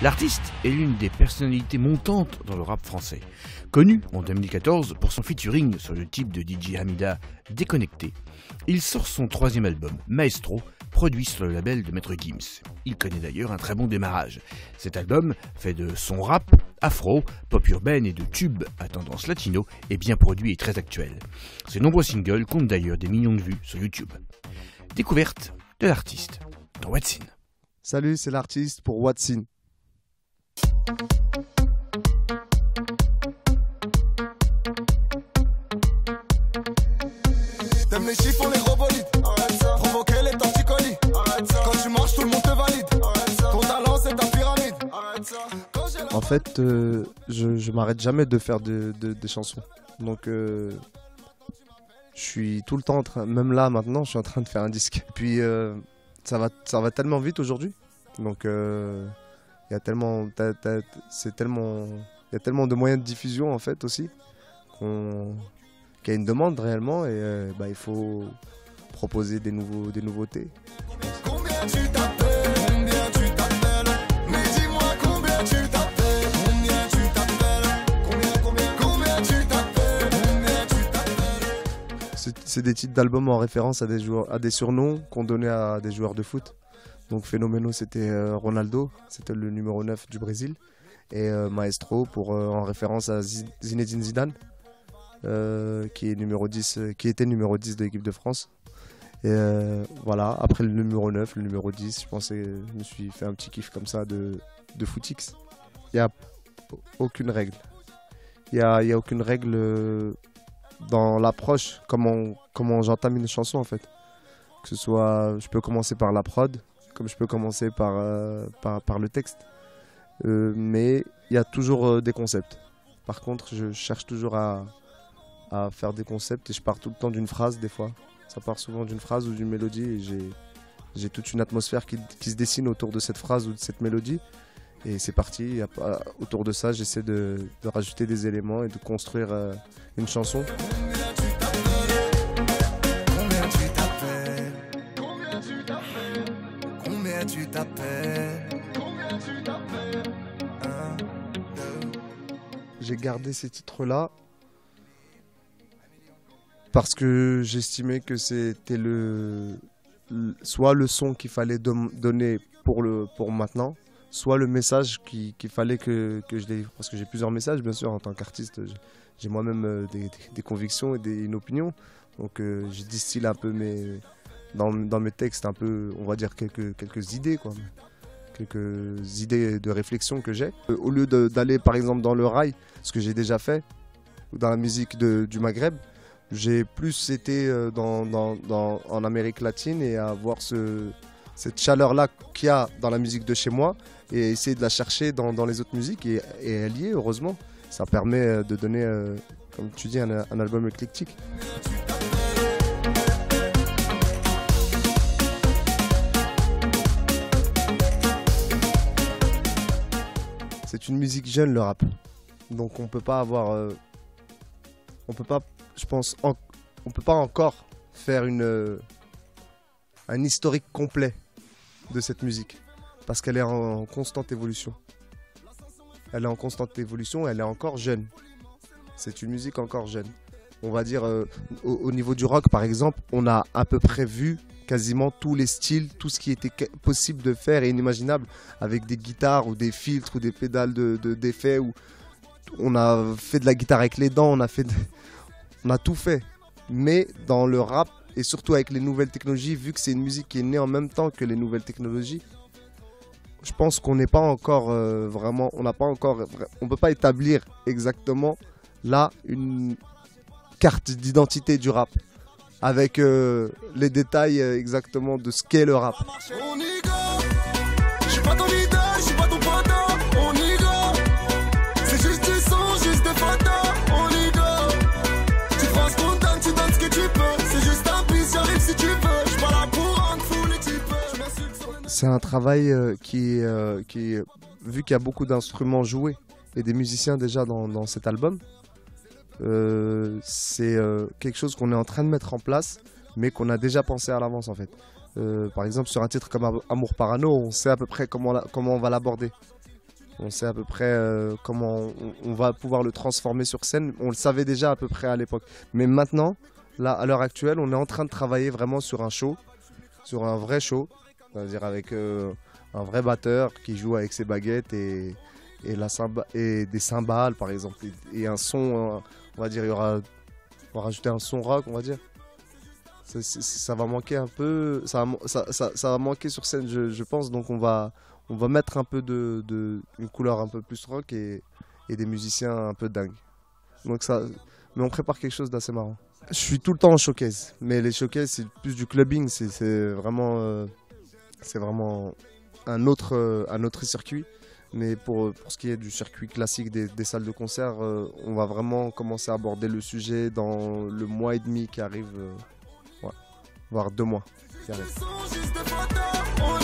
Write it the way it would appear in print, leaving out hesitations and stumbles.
L'artiste est l'une des personnalités montantes dans le rap français. Connu en 2014 pour son featuring sur le type de DJ Hamida Déconnecté, il sort son troisième album, Maestro, produit sur le label de Maître Gims. Il connaît d'ailleurs un très bon démarrage. Cet album, fait de son rap, afro, pop urbaine et de tubes à tendance latino, est bien produit et très actuel. Ses nombreux singles comptent d'ailleurs des millions de vues sur YouTube. Découverte de l'artiste dans What's In. Salut, c'est l'artiste pour What's In. T'aimes les chiffons, les gros bolides, arrête ça. Provoquer les torticolis, arrête ça. Quand tu marches, tout le monde te valide, arrête ça. Ton talent, c'est ta pyramide, arrête ça. En fait, je m'arrête jamais de faire des chansons. Donc, je suis tout le temps en train, même là maintenant, je suis en train de faire un disque. Puis, ça va tellement vite aujourd'hui. Donc, il y a tellement, il y a tellement de moyens de diffusion en fait aussi qu'il y a une demande réellement et il faut proposer des nouveautés. Combien tu t'appelles, combien tu t'appelles, mais dis-moi combien tu t'appelles, combien tu t'appelles, combien tu t'appelles, combien tu t'appelles. C'est des titres d'albums en référence à des surnoms qu'on donnait à des joueurs de foot. Donc Phénoméno c'était Ronaldo, c'était le numéro 9 du Brésil. Et Maestro en référence à Zinedine Zidane, qui était numéro 10 de l'équipe de France. Et voilà, après le numéro 9, le numéro 10, je me suis fait un petit kiff comme ça de footix. Il n'y a aucune règle. Il n'y a aucune règle dans l'approche, comment j'entame une chanson en fait. Que ce soit, je peux commencer par la prod, comme je peux commencer par le texte. Mais il y a toujours des concepts. Par contre, je cherche toujours à faire des concepts et je pars tout le temps d'une phrase des fois. Ça part souvent d'une phrase ou d'une mélodie et j'ai toute une atmosphère qui se dessine autour de cette phrase ou de cette mélodie. Et c'est parti, autour de ça, j'essaie de rajouter des éléments et de construire une chanson. Tu t'appelles. J'ai gardé ces titres-là parce que j'estimais que c'était soit le son qu'il fallait donner pour maintenant, soit le message qu'il fallait que je délivre. Parce que j'ai plusieurs messages, bien sûr, en tant qu'artiste. J'ai moi-même des convictions et une opinion. Donc je distille un peu dans mes textes, un peu, on va dire, quelques idées, quoi. Quelques idées de réflexion que j'ai. Au lieu d'aller par exemple dans le rail, ce que j'ai déjà fait, ou dans la musique du Maghreb, j'ai plus été en Amérique latine et à voir cette chaleur-là qu'il y a dans la musique de chez moi et essayer de la chercher dans les autres musiques et elle y est, heureusement. Ça permet de donner, comme tu dis, un album éclectique. C'est une musique jeune, le rap. Donc on peut pas avoir, on peut pas encore faire un historique complet de cette musique parce qu'elle est en constante évolution. Elle est en constante évolution, elle est encore jeune. C'est une musique encore jeune. On va dire au niveau du rock par exemple, on a à peu près vu quasiment tous les styles, tout ce qui était possible de faire et inimaginable avec des guitares ou des filtres ou des pédales d'effets. On a fait de la guitare avec les dents, on a tout fait. Mais dans le rap et surtout avec les nouvelles technologies, vu que c'est une musique qui est née en même temps que les nouvelles technologies, je pense qu'on n'est pas encore vraiment, on peut pas établir exactement là une carte d'identité du rap. Avec les détails exactement de ce qu'est le rap. On y go. Je suis pas ton leader, je suis pas ton poteau. On y go. C'est juste du son, juste des photos. On y go. Tu te penses content, tu donnes ce que tu peux. C'est juste un bis, j'arrive si tu veux. Je suis pas là pour rendre fou les types. C'est un travail qui est, vu qu'il y a beaucoup d'instruments joués et des musiciens déjà dans cet album, c'est quelque chose qu'on est en train de mettre en place, mais qu'on a déjà pensé à l'avance en fait. Par exemple sur un titre comme Amour Parano, on sait à peu près comment on va l'aborder. On sait à peu près comment on va pouvoir le transformer sur scène. On le savait déjà à peu près à l'époque. Mais maintenant, là, à l'heure actuelle, on est en train de travailler vraiment sur un show, sur un vrai show, c'est-à-dire avec un vrai batteur qui joue avec ses baguettes et des cymbales par exemple, et un son, on va dire, on va rajouter un son rock, on va dire. Ça va manquer un peu, ça va manquer sur scène, je pense, donc on va mettre un peu une couleur un peu plus rock et des musiciens un peu dingues. Donc mais on prépare quelque chose d'assez marrant. Je suis tout le temps en showcase, mais les showcases c'est plus du clubbing, c'est vraiment un autre circuit. Mais pour ce qui est du circuit classique des salles de concert, on va vraiment commencer à aborder le sujet dans le mois et demi qui arrive, voire 2 mois qui arrivent. Juste des photos, on